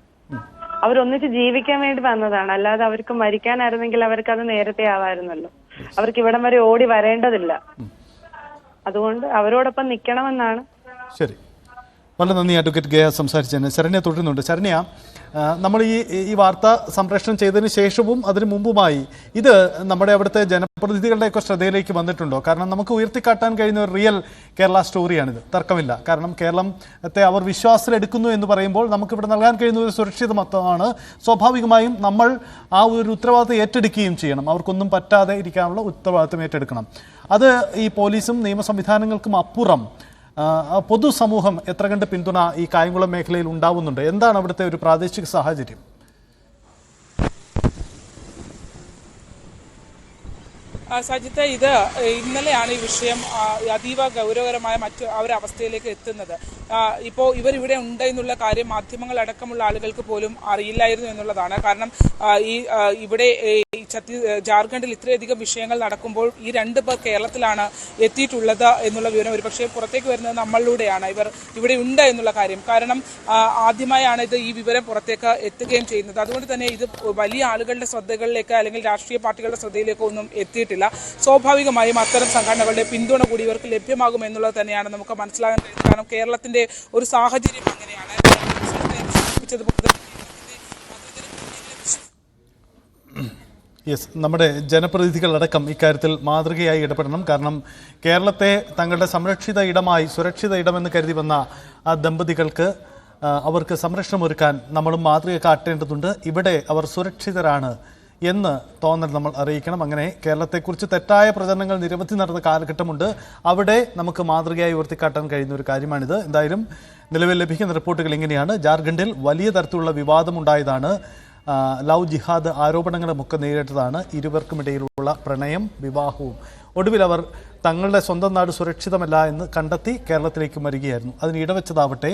അവരൊന്നിച്ച് ജീവിക്കാൻ വേണ്ടി വന്നതാണ്, അല്ലാതെ അവർക്ക് മരിക്കാനായിരുന്നെങ്കിൽ അവർക്ക് അത് നേരത്തെ ആവായിരുന്നല്ലോ. അവർക്ക് ഇവിടം വരെ ഓടി വരേണ്ടതില്ല. അതുകൊണ്ട് അവരോടൊപ്പം നിൽക്കണമെന്നാണ്. ശരി, വളരെ നന്ദി അഡ്വക്കേറ്റ് ഗയ സംസാരിച്ചതിന്. ശരണ്യ തുടരുന്നുണ്ട്. ശരണ്യ, നമ്മൾ ഈ വാർത്ത സംപ്രേഷണം ചെയ്തതിന് ശേഷവും അതിനു മുമ്പുമായി ഇത് നമ്മുടെ അവിടുത്തെ ജനപ്രതിനിധികളുടെയൊക്കെ ശ്രദ്ധയിലേക്ക് വന്നിട്ടുണ്ടോ? കാരണം നമുക്ക് ഉയർത്തിക്കാട്ടാൻ കഴിയുന്ന ഒരു റിയൽ കേരള സ്റ്റോറിയാണിത്, തർക്കമില്ല. കാരണം കേരളത്തെ അവർ വിശ്വാസത്തിലെടുക്കുന്നു എന്ന് പറയുമ്പോൾ നമുക്കിവിടെ നൽകാൻ കഴിയുന്ന ഒരു സുരക്ഷിതത്വമാണ്. സ്വാഭാവികമായും നമ്മൾ ആ ഒരു ഉത്തരവാദിത്തം ഏറ്റെടുക്കുകയും ചെയ്യണം. അവർക്കൊന്നും പറ്റാതെ ഇരിക്കാനുള്ള ഉത്തരവാദിത്തം ഏറ്റെടുക്കണം. അത് ഈ പോലീസും നിയമ സംവിധാനങ്ങൾക്കും അപ്പുറം പൊതുസമൂഹം എത്ര കണ്ട് പിന്തുണ ഈ കായംകുളം മേഖലയിൽ ഉണ്ടാവുന്നുണ്ട്? എന്താണ് അവിടുത്തെ ഒരു പ്രാദേശിക സാഹചര്യം? സജിത്ത്, ഇത് ഇന്നലെയാണ് ഈ വിഷയം അതീവ ഗൗരവകരമായ മറ്റു ഒരവസ്ഥയിലേക്ക് എത്തുന്നത്. ഇപ്പോൾ ഇവരിവിടെ ഉണ്ട് എന്നുള്ള കാര്യം മാധ്യമങ്ങളടക്കമുള്ള ആളുകൾക്ക് പോലും അറിയില്ലായിരുന്നു എന്നുള്ളതാണ്. കാരണം ഇവിടെ ജാർഖണ്ഡിൽ ഇത്രയധികം വിഷയങ്ങൾ നടക്കുമ്പോൾ ഈ 2 പേർ കേരളത്തിലാണ് എത്തിയിട്ടുള്ളത് എന്നുള്ള വിവരം ഒരുപക്ഷെ പുറത്തേക്ക് വരുന്നത് നമ്മളിലൂടെയാണ്. ഇവർ ഇവിടെ ഉണ്ട് എന്നുള്ള കാര്യം. കാരണം ആദ്യമായാണ് ഈ വിവരം പുറത്തേക്ക് എത്തുകയും ചെയ്യുന്നത്. അതുകൊണ്ട് തന്നെ ഇത് വലിയ ആളുകളുടെ ശ്രദ്ധകളിലേക്ക് അല്ലെങ്കിൽ രാഷ്ട്രീയ പാർട്ടികളുടെ ശ്രദ്ധയിലേക്കോ ഒന്നും എത്തിയിട്ടില്ല. സ്വാഭാവികമായും അത്തരം സംഘടനകളുടെ പിന്തുണ കൂടി ഇവർക്ക് ലഭ്യമാകും എന്നുള്ളത് തന്നെയാണ് നമുക്ക് മനസ്സിലാകാൻ കഴിയുന്നത്. കാരണം കേരളത്തിന്റെ ഒരു സാഹചര്യം അങ്ങനെയാണ്. യെസ്, നമ്മുടെ ജനപ്രതിനിധികളടക്കം ഇക്കാര്യത്തിൽ മാതൃകയായി ഇടപെടണം. കാരണം കേരളത്തെ തങ്ങളുടെ സംരക്ഷിത ഇടമായി, സുരക്ഷിത ഇടമെന്ന് കരുതി വന്ന ആ ദമ്പതികൾക്ക് അവർക്ക് സംരക്ഷണമൊരുക്കാൻ നമ്മളും മാതൃക കാട്ടേണ്ടതുണ്ട്. ഇവിടെ അവർ സുരക്ഷിതരാണ് എന്ന് തോന്നൽ നമ്മൾ അറിയിക്കണം. അങ്ങനെ കേരളത്തെക്കുറിച്ച് തെറ്റായ പ്രചരണങ്ങൾ നിരവധി നടന്ന കാലഘട്ടമുണ്ട്. അവിടെ നമുക്ക് മാതൃകയായി ഉയർത്തിക്കാട്ടാൻ കഴിയുന്ന ഒരു കാര്യമാണിത്. എന്തായാലും നിലവിൽ ലഭിക്കുന്ന റിപ്പോർട്ടുകൾ ഇങ്ങനെയാണ്. ജാർഖണ്ഡിൽ വലിയ തരത്തിലുള്ള വിവാദമുണ്ടായതാണ്. ലവ് ജിഹാദ് ആരോപണങ്ങളുമൊക്കെ നേരിട്ടതാണ്. ഇരുവർക്കുമിടയിലുള്ള പ്രണയം, വിവാഹവും ഒടുവിൽ അവർ തങ്ങളുടെ സ്വന്തം നാട് സുരക്ഷിതമല്ല എന്ന് കണ്ടെത്തി കേരളത്തിലേക്ക് വരികയായിരുന്നു. അതിന് ഇടവെച്ചതാവട്ടെ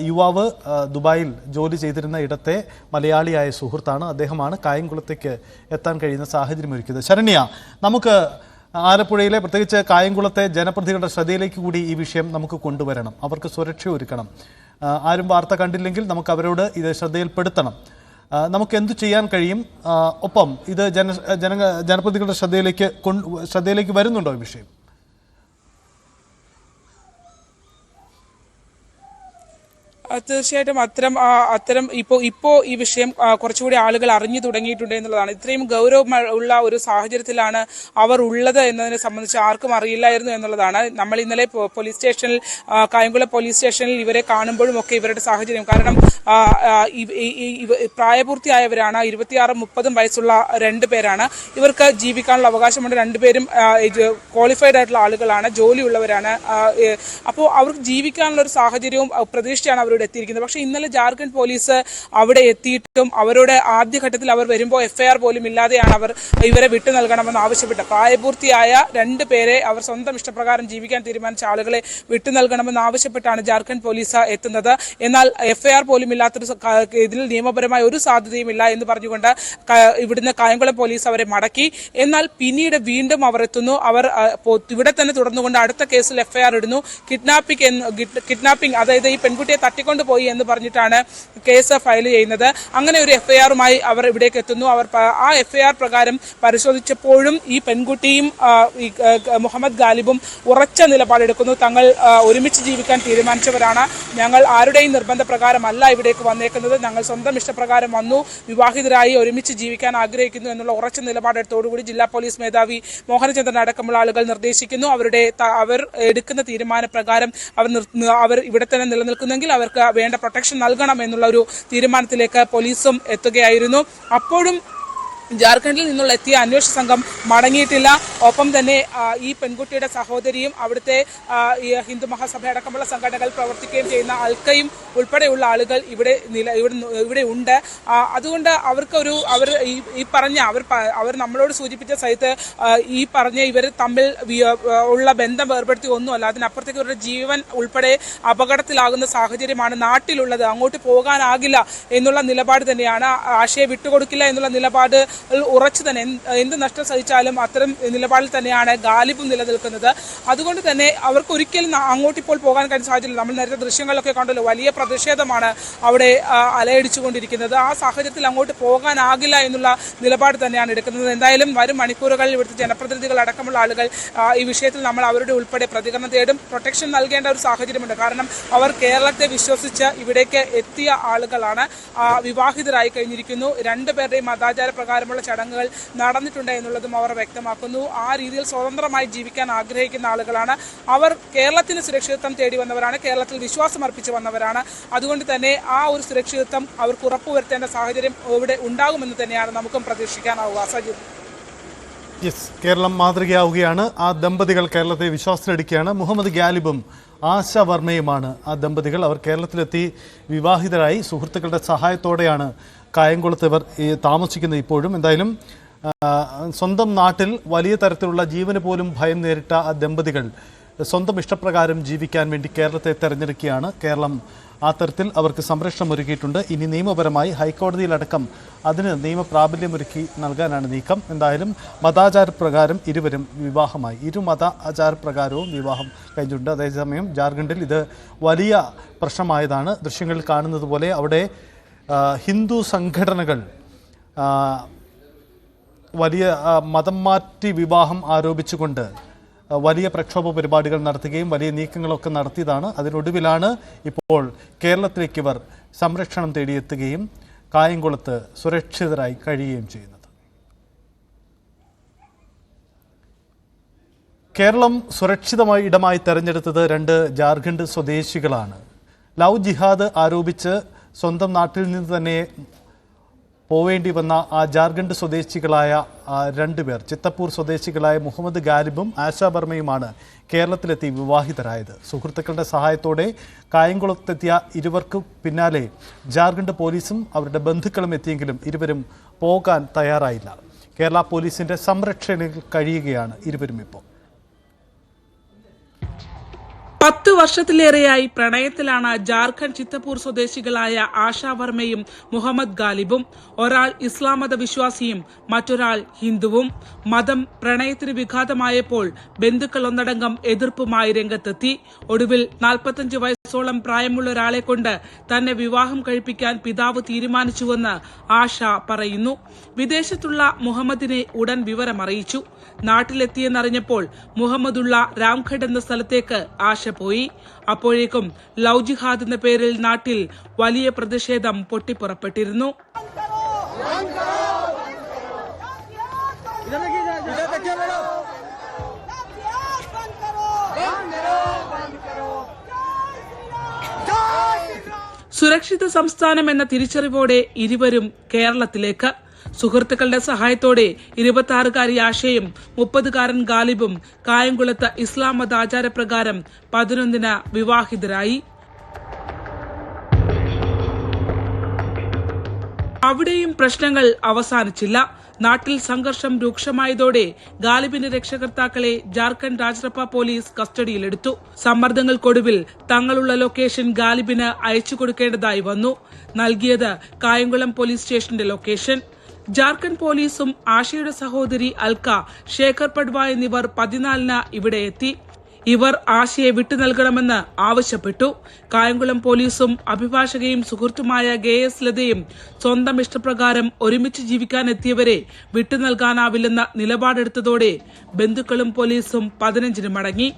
യുവാവ് ദുബായിൽ ജോലി ചെയ്തിരുന്ന ഇടത്തെ മലയാളിയായ സുഹൃത്താണ്. അദ്ദേഹമാണ് കായംകുളത്തേക്ക് എത്താൻ കഴിയുന്ന സാഹചര്യം ഒരുക്കിയത്. ശരണ്യ, നമുക്ക് ആലപ്പുഴയിലെ പ്രത്യേകിച്ച് കായംകുളത്തെ ജനപ്രതിനിധികളുടെ ശ്രദ്ധയിലേക്ക് കൂടി ഈ വിഷയം നമുക്ക് കൊണ്ടുവരണം. അവർക്ക് സുരക്ഷ ഒരുക്കണം. ആരും വാർത്ത കണ്ടില്ലെങ്കിൽ നമുക്ക് അവരോട് ഇത് ശ്രദ്ധയിൽപ്പെടുത്തണം. നമുക്ക് എന്തു ചെയ്യാൻ കഴിയും? ഒപ്പം ഇത് ജനപ്രതിനിധികളുടെ ശ്രദ്ധയിലേക്ക് വരുന്നുണ്ടോ ഈ വിഷയം? തീർച്ചയായിട്ടും അത്തരം ഇപ്പോ ഈ വിഷയം കുറച്ചുകൂടി ആളുകൾ അറിഞ്ഞു തുടങ്ങിയിട്ടുണ്ട് എന്നുള്ളതാണ്. ഇത്രയും ഗൗരവമുള്ള ഒരു സാഹചര്യത്തിലാണ് അവർ ഉള്ളത് എന്നതിനെ സംബന്ധിച്ച് ആർക്കും അറിയില്ലായിരുന്നു എന്നുള്ളതാണ്. നമ്മൾ ഇന്നലെ പോലീസ് സ്റ്റേഷനിൽ, കായംകുളം പോലീസ് സ്റ്റേഷനിൽ ഇവരെ കാണുമ്പോഴും ഒക്കെ ഇവരുടെ സാഹചര്യം, കാരണം പ്രായപൂർത്തിയായവരാണ്. 26-30 വയസ്സുള്ള 2 പേരാണ്. ഇവർക്ക് ജീവിക്കാനുള്ള അവകാശമുണ്ട്. 2 പേരും ക്വാളിഫൈഡ് ആയിട്ടുള്ള ആളുകളാണ്, ജോലിയുള്ളവരാണ്. അപ്പോൾ അവർക്ക് ജീവിക്കാനുള്ള ഒരു സാഹചര്യവും പ്രതീക്ഷിച്ചാണ് അവരുടെ എത്തിയിരിക്കുന്നത്. പക്ഷേ ഇന്നലെ ജാർഖണ്ഡ് പോലീസ് അവിടെ എത്തിയിട്ടും അവരുടെ ആദ്യഘട്ടത്തിൽ അവർ വരുമ്പോൾ FIR പോലും ഇല്ലാതെയാണ് അവർ ഇവരെ വിട്ടു നൽകണമെന്ന് ആവശ്യപ്പെട്ടത്. പ്രായപൂർത്തിയായ 2 പേരെ അവർ സ്വന്തം ഇഷ്ടപ്രകാരം ജീവിക്കാൻ തീരുമാനിച്ച ആളുകളെ വിട്ടു നൽകണമെന്ന് ആവശ്യപ്പെട്ടാണ് ജാർഖണ്ഡ് പോലീസ് എത്തുന്നത്. എന്നാൽ FIR പോലും ഇല്ലാത്തൊരു ഇതിൽ നിയമപരമായ ഒരു സാധ്യതയുമില്ല എന്ന് പറഞ്ഞുകൊണ്ട് ഇവിടുന്ന് കായംകുളം പോലീസ് അവരെ മടക്കി. എന്നാൽ പിന്നീട് അവർ എത്തുന്നു. അവർ ഇവിടെ തന്നെ തുടർന്നുകൊണ്ട് അടുത്ത കേസിൽ FIR ഇടുന്നു. കിഡ്നാപ്പിംഗ്, അതായത് ഈ പെൺകുട്ടിയെ തട്ടിക്കൊണ്ടുപോയി എന്ന് പറഞ്ഞിട്ടാണ് കേസ് ഫയൽ ചെയ്യുന്നത്. അങ്ങനെ ഒരു FIR-മായി അവർ ഇവിടേക്ക് എത്തുന്നു. അവർ ആ FIR പ്രകാരം പരിശോധിച്ചപ്പോഴും ഈ പെൺകുട്ടിയും മുഹമ്മദ് ഗാലിബും ഉറച്ച നിലപാടെടുക്കുന്നു. തങ്ങൾ ഒരുമിച്ച് ജീവിക്കാൻ തീരുമാനിച്ചവരാണ്. ഞങ്ങൾ ആരുടെയും നിർബന്ധപ്രകാരമല്ല ഇവിടേക്ക് വന്നേക്കുന്നത്. ഞങ്ങൾ സ്വന്തം ഇഷ്ടപ്രകാരം വന്നു, വിവാഹിതരായി ഒരുമിച്ച് ജീവിക്കാൻ ആഗ്രഹിക്കുന്നു എന്നുള്ള ഉറച്ച നിലപാടെടുത്തോടുകൂടി ജില്ലാ പോലീസ് മേധാവി മോഹനചന്ദ്രൻ അടക്കമുള്ള ആളുകൾ നിർദ്ദേശിക്കുന്നു. അവർ എടുക്കുന്ന തീരുമാനപ്രകാരം അവർ ഇവിടെ തന്നെ നിലനിൽക്കുന്നെങ്കിൽ അവർക്ക് വേണ്ട പ്രൊട്ടക്ഷൻ നൽകണം എന്നുള്ള ഒരു തീരുമാനത്തിലേക്ക് പോലീസും എത്തുകയായിരുന്നു. അപ്പോഴും ജാർഖണ്ഡിൽ നിന്നുള്ള എത്തിയ അന്വേഷണ സംഘം മടങ്ങിയിട്ടില്ല. ഒപ്പം തന്നെ ഈ പെൺകുട്ടിയുടെ സഹോദരിയും അവിടുത്തെ ഹിന്ദു മഹാസഭ അടക്കമുള്ള സംഘടനകൾ പ്രവർത്തിക്കുകയും ചെയ്യുന്ന അൽക്കയും ഉൾപ്പെടെയുള്ള ആളുകൾ ഇവിടെ ഉണ്ട്. അതുകൊണ്ട് അവർ നമ്മളോട് സൂചിപ്പിച്ച സഹിത്ത് ഈ പറഞ്ഞ ഇവർ തമ്മിൽ ഉള്ള ബന്ധം വേർപെടുത്തി ഒന്നുമല്ല. അതിനപ്പുറത്തേക്ക് ഇവരുടെ ജീവൻ ഉൾപ്പെടെ അപകടത്തിലാകുന്ന സാഹചര്യമാണ് നാട്ടിലുള്ളത്. അങ്ങോട്ട് പോകാനാകില്ല എന്നുള്ള നിലപാട് തന്നെയാണ്. ആശയെ വിട്ടുകൊടുക്കില്ല എന്നുള്ള നിലപാട് ഉറച്ചു തന്നെ, എന്ത് നഷ്ടം സഹിച്ചാലും അത്തരം നിലപാടിൽ തന്നെയാണ് ഗാലിബും നിലനിൽക്കുന്നത്. അതുകൊണ്ട് തന്നെ അവർക്ക് ഒരിക്കലും അങ്ങോട്ട് ഇപ്പോൾ പോകാൻ കഴിയുന്ന സാഹചര്യം. നമ്മൾ നേരത്തെ ദൃശ്യങ്ങളൊക്കെ കണ്ടല്ലോ, വലിയ പ്രതിഷേധമാണ് അവിടെ അലയടിച്ചുകൊണ്ടിരിക്കുന്നത്. ആ സാഹചര്യത്തിൽ അങ്ങോട്ട് പോകാനാകില്ല എന്നുള്ള നിലപാട് തന്നെയാണ് എടുക്കുന്നത്. എന്തായാലും വരും മണിക്കൂറുകളിൽ ഇവിടുത്തെ ജനപ്രതിനിധികൾ അടക്കമുള്ള ആളുകൾ ഈ വിഷയത്തിൽ നമ്മൾ അവരുടെ ഉൾപ്പെടെ പ്രതികരണം തേടും. പ്രൊട്ടക്ഷൻ നൽകേണ്ട ഒരു സാഹചര്യമുണ്ട്. കാരണം അവർ കേരളത്തെ വിശ്വസിച്ച് ഇവിടേക്ക് എത്തിയ ആളുകളാണ്. വിവാഹിതരായി കഴിഞ്ഞിരിക്കുന്നു. 2 പേരുടെയും മതാചാര പ്രകാരമുള്ള ചടങ്ങുകൾ നടന്നിട്ടുണ്ട് എന്നുള്ളതും അവർ വ്യക്തമാക്കുന്നു. ആ രീതിയിൽ സ്വതന്ത്രമായി ജീവിക്കാൻ ആഗ്രഹിക്കുന്ന ആളുകളാണ് അവർ. കേരളത്തിന് സുരക്ഷിതത്വം തേടി വന്നവരാണ്, കേരളത്തിൽ വിശ്വാസം അർപ്പിച്ചു വന്നവരാണ്. അതുകൊണ്ട് തന്നെ ആ ഒരു സുരക്ഷിതത്വം അവർക്ക് ഉറപ്പുവരുത്തേണ്ട സാഹചര്യം ഇവിടെ ഉണ്ടാകുമെന്ന് തന്നെയാണ് നമുക്കും പ്രതീക്ഷിക്കാനാവുക. സജിത്, യെസ്, കേരളം മാതൃകയാവുകയാണ്. ആ ദമ്പതികൾ കേരളത്തെ വിശ്വാസത്തിലെടുക്കുകയാണ്. മുഹമ്മദ് ഗാലിബും ആശ വർമ്മയുമാണ് ആ ദമ്പതികൾ. അവർ കേരളത്തിലെത്തി വിവാഹിതരായി. സുഹൃത്തുക്കളുടെ സഹായത്തോടെയാണ് കായംകുളത്ത് ഇവർ താമസിക്കുന്നത് ഇപ്പോഴും. എന്തായാലും സ്വന്തം നാട്ടിൽ വലിയ തരത്തിലുള്ള ജീവന് പോലും ഭയം നേരിട്ട ആ ദമ്പതികൾ സ്വന്തം ഇഷ്ടപ്രകാരം ജീവിക്കാൻ വേണ്ടി കേരളത്തെ തെരഞ്ഞെടുക്കുകയാണ്. കേരളം ആ തരത്തിൽ അവർക്ക് സംരക്ഷണം ഒരുക്കിയിട്ടുണ്ട്. ഇനി നിയമപരമായി ഹൈക്കോടതിയിലടക്കം അതിന് നിയമപ്രാബല്യമൊരുക്കി നൽകാനാണ് നീക്കം. എന്തായാലും മതാചാരപ്രകാരം ഇരുവരും വിവാഹമായി. മത ആചാരപ്രകാരവും വിവാഹം കഴിഞ്ഞിട്ടുണ്ട്. അതേസമയം ജാർഖണ്ഡിൽ ഇത് വലിയ പ്രശ്നമായതാണ്. ദൃശ്യങ്ങളിൽ കാണുന്നത് പോലെ അവിടെ ഹിന്ദു സംഘടനകൾ വലിയ മതം മാറ്റി വിവാഹം ആരോപിച്ചുകൊണ്ട് വലിയ പ്രക്ഷോഭ പരിപാടികൾ നടത്തുകയും വലിയ നീക്കങ്ങളൊക്കെ നടത്തിയതാണ്. അതിനൊടുവിലാണ് ഇപ്പോൾ കേരളത്തിലേക്ക് ഇവർ സംരക്ഷണം തേടിയെത്തുകയും കായംകുളത്ത് സുരക്ഷിതരായി കഴിയുകയും ചെയ്യുന്നത്. കേരളം സുരക്ഷിതമായ ഇടമായി തെരഞ്ഞെടുത്തത് 2 ജാർഖണ്ഡ് സ്വദേശികളാണ്. ലവ് ജിഹാദ് ആരോപിച്ച് സ്വന്തം നാട്ടിൽ നിന്ന് തന്നെ പോവേണ്ടി വന്ന ആ ജാർഖണ്ഡ് സ്വദേശികളായ 2 പേർ, ചിത്തപ്പൂർ സ്വദേശികളായ മുഹമ്മദ് ഗാലിബും ആശാ വർമ്മയുമാണ് കേരളത്തിലെത്തി വിവാഹിതരായത്. സുഹൃത്തുക്കളുടെ സഹായത്തോടെ കായംകുളത്തെത്തിയ ഇരുവർക്കു പിന്നാലെ ജാർഖണ്ഡ് പോലീസും അവരുടെ ബന്ധുക്കളും എത്തിയെങ്കിലും ഇരുവരും പോകാൻ തയ്യാറായില്ല. കേരള പോലീസിന്റെ സംരക്ഷണയിൽ കഴിയുകയാണ് ഇരുവരും ഇപ്പോൾ. 10 വർഷത്തിലേറെയായി പ്രണയത്തിലാണ് ജാർഖണ്ഡ് ചിത്തപ്പൂർ സ്വദേശികളായ ആശാ വർമ്മയും മുഹമ്മദ് ഗാലിബും. ഒരാൾ ഇസ്ലാം മത വിശ്വാസിയും മറ്റൊരാൾ ഹിന്ദുവും. മതം പ്രണയത്തിന് വിഘാതമായപ്പോൾ ബന്ധുക്കൾ ഒന്നടങ്കം എതിർപ്പുമായി രംഗത്തെത്തി. ഒടുവിൽ 45 വയസ്സോളം പ്രായമുള്ള ഒരാളെ കൊണ്ട് തന്നെ വിവാഹം കഴിപ്പിക്കാൻ പിതാവ് തീരുമാനിച്ചുവെന്ന് ആശ പറയുന്നു. വിദേശത്തുള്ള മുഹമ്മദിനെ ഉടൻ വിവരമറിയിച്ചു. നാട്ടിലെത്തിയെന്നറിഞ്ഞപ്പോൾ മുഹമ്മദുള്ള രാംഘഡ് എന്ന സ്ഥലത്തേക്ക് ആശ പോയി. അപ്പോഴേക്കും ലവ് ജിഹാദ് എന്ന പേരിൽ നാട്ടിൽ വലിയ പ്രതിഷേധം പൊട്ടിപ്പുറപ്പെട്ടിരുന്നു. സുരക്ഷിത സംസ്ഥാനം എന്ന തിരിച്ചറിവോടെ ഇരുവരും കേരളത്തിലേക്ക്. സുഹൃത്തുക്കളുടെ സഹായത്തോടെ 26-കാരി ആശയും 30-കാരൻ ഗാലിബും കായംകുളത്ത് ഇസ്ലാം മത ആചാരപ്രകാരം 11-ന് വിവാഹിതരായി. അവിടെയും പ്രശ്നങ്ങൾ അവസാനിച്ചില്ല. നാട്ടിൽ സംഘർഷം രൂക്ഷമായതോടെ ഗാലിബിന്റെ രക്ഷകർത്താക്കളെ ജാർഖണ്ഡ് രാജ്രപ്പ പോലീസ് കസ്റ്റഡിയിലെടുത്തു. സമ്മർദ്ദങ്ങൾക്കൊടുവിൽ തങ്ങളുള്ള ലൊക്കേഷൻ ഗാലിബിന് അയച്ചു കൊടുക്കേണ്ടതായി വന്നു. നൽകിയത് കായംകുളം പോലീസ് സ്റ്റേഷന്റെ ലൊക്കേഷൻ. ജാർഖണ്ഡ് പോലീസും ആശയുടെ സഹോദരി അൽക്ക, ശേഖർ പഡ്വ എന്നിവർ 14-ന് ഇവിടെ എത്തി. ഇവർ ആശയെ വിട്ടു നൽകണമെന്ന് ആവശ്യപ്പെട്ടു. കായംകുളം പോലീസും അഭിഭാഷകയും സുഹൃത്തുമായ GS ലതയും സ്വന്തം ഇഷ്ടപ്രകാരം ഒരുമിച്ച് ജീവിക്കാനെത്തിയവരെ വിട്ടു നൽകാനാവില്ലെന്ന നിലപാടെടുത്തതോടെ ബന്ധുക്കളും പോലീസും 15-ന് മടങ്ങി.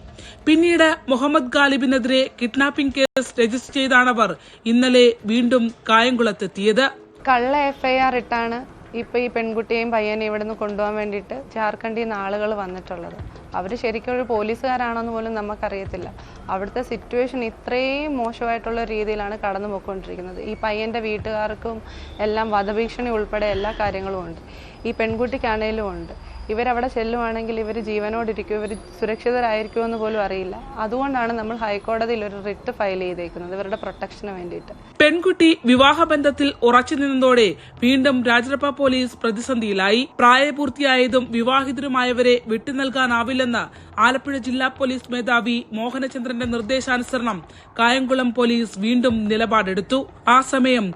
പിന്നീട് മുഹമ്മദ് ഗാലിബിനെതിരെ കിഡ്നാപ്പിംഗ് കേസ് രജിസ്റ്റർ ചെയ്താണവർ ഇന്നലെ വീണ്ടും കായംകുളത്തെത്തിയത്. കള്ള FIR ഇട്ടാണ് ഇപ്പോൾ ഈ പെൺകുട്ടിയെയും പയ്യനെയും ഇവിടുന്ന് കൊണ്ടുപോകാൻ വേണ്ടിയിട്ട് ജാർഖണ്ഡിൽ നിന്ന് ആളുകൾ വന്നിട്ടുള്ളത്. അവർ ശരിക്കും ഒരു പോലീസുകാരാണെന്ന് പോലും നമുക്കറിയത്തില്ല. അവിടുത്തെ സിറ്റുവേഷൻ ഇത്രയും മോശമായിട്ടുള്ള രീതിയിലാണ് കടന്നു പോയിക്കൊണ്ടിരിക്കുന്നത്. ഈ പയ്യൻ്റെ വീട്ടുകാർക്കും എല്ലാം വധഭീഷണി ഉൾപ്പെടെ എല്ലാ കാര്യങ്ങളും ഉണ്ട്. ഈ പെൺകുട്ടിക്കാണേലും ഉണ്ട്. ഇവരവിടെ ചെല്ലുവാണെങ്കിൽ ഇവർ ജീവനോടിരിക്കും, ഇവർ സുരക്ഷിതരായിരിക്കുമെന്ന് പോലും അറിയില്ല. അതുകൊണ്ടാണ് നമ്മൾ ഹൈക്കോടതിയിൽ ഒരു റിട്ട് ഫയൽ ചെയ്തേക്കുന്നത്, ഇവരുടെ പ്രൊട്ടക്ഷന് വേണ്ടിയിട്ട്. പെൺകുട്ടി വിവാഹബന്ധത്തിൽ ഉറച്ചു നിന്നതോടെ വീണ്ടും രാജ്രപ്പ പോലീസ് പ്രതിസന്ധിയിലായി. പ്രായപൂർത്തിയായതും വിവാഹിതരുമായവരെ വിട്ടു നൽകാനാവില്ലെന്ന് ആലപ്പുഴ ജില്ലാ പോലീസ് മേധാവി മോഹനചന്ദ്രന്റെ നിർദ്ദേശാനുസരണം കായംകുളം പോലീസ് വീണ്ടും നിലപാടെടുത്തു. ആ സമയം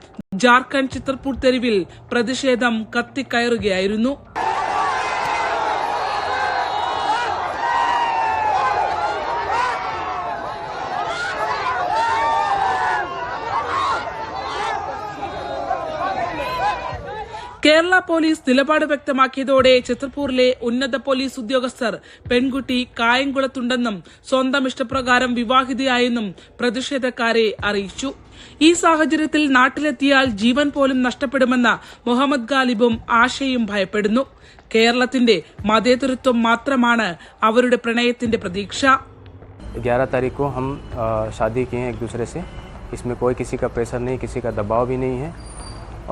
ജാർഖണ്ഡ് ചിത്തർപൂർ തെരുവിൽ പ്രതിഷേധം കത്തിക്കയറുകയായിരുന്നു. കേരള പോലീസ് നിലപാട് വ്യക്തമാക്കിയതോടെ ചിത്രപൂരിലെ ഉന്നത പോലീസ് ഉദ്യോഗസ്ഥർ പെൺകുട്ടി കായംകുളത്തുണ്ടെന്നും സ്വന്തം ഇഷ്ടപ്രകാരം വിവാഹിതയായെന്നും പ്രതിഷേധക്കാരെ അറിയിച്ചു. ഈ സാഹചര്യത്തിൽ നാട്ടിലെത്തിയാൽ ജീവൻ പോലും നഷ്ടപ്പെടുമെന്ന് മുഹമ്മദ് ഗാലിബും ആശയും ഭയപ്പെടുന്നു. കേരളത്തിന്റെ മതേതരത്വം മാത്രമാണ് അവരുടെ പ്രണയത്തിന്റെ പ്രതീക്ഷ. 11 तारीख को हम शादी किए हैं एक दूसरे से. इसमें कोई किसी का प्रेशर नहीं, किसी का दबाव भी नहीं है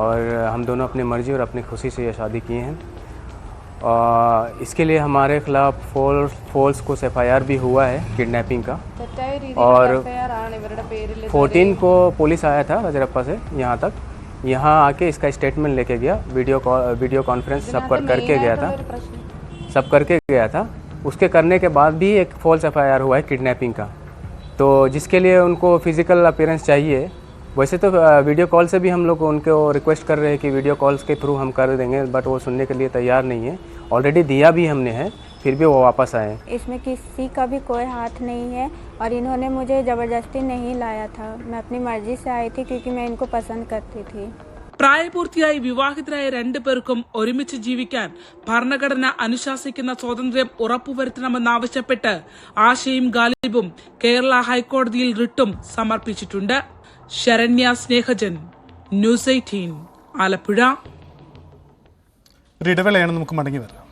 और हम दोनों अपनी मर्जी और अपनी खुशी से ये शादी किए हैं. इसके लिए हमारे खिलाफ फॉल्स कुछ FIR भी हुआ है किडनैपिंग का. और 14 को पुलिस आया था राजरप्पा से यहाँ तक, यहाँ आके इसका स्टेटमेंट लेके गया, वीडियो कॉन्फ्रेंस सब करके गया था, सब करके गया था। उसके करने के बाद भी एक फॉल्स एफआईआर हुआ है किडनैपिंग का, तो जिसके लिए उनको फिजिकल अपीयरेंस चाहिए। वैसे तो वीडियो कॉल से भी हम लोग उनको रिक्वेस्ट कर रहे हैं कि वीडियो कॉल्स के थ्रू हम कर देंगे, बट वो सुनने के लिए तैयार नहीं है। ऑलरेडी दिया भी हमने है, फिर भी वो वापस आए। इसमें किसी का भी कोई हाथ नहीं है और इन्होंने मुझे ज़बरदस्ती नहीं लाया था। मैं अपनी मर्जी से आई थी क्योंकि मैं इनको पसंद करती थी। പ്രായപൂർത്തിയായി വിവാഹിതരായ രണ്ടുപേർക്കും ഒരുമിച്ച് ജീവിക്കാൻ ഭരണഘടന അനുശാസിക്കുന്ന സ്വാതന്ത്ര്യം ഉറപ്പുവരുത്തണമെന്നാവശ്യപ്പെട്ട് ആശയും ഗാലിബും കേരള ഹൈക്കോടതിയിൽ റിട്ടും സമർപ്പിച്ചിട്ടുണ്ട്. ശരണ്യ സ്നേഹജൻ, ന്യൂസ് 18 ആലപ്പുഴ. ഒരു ഇടവേളയാണ്, നമുക്ക് മടങ്ങി വരാം.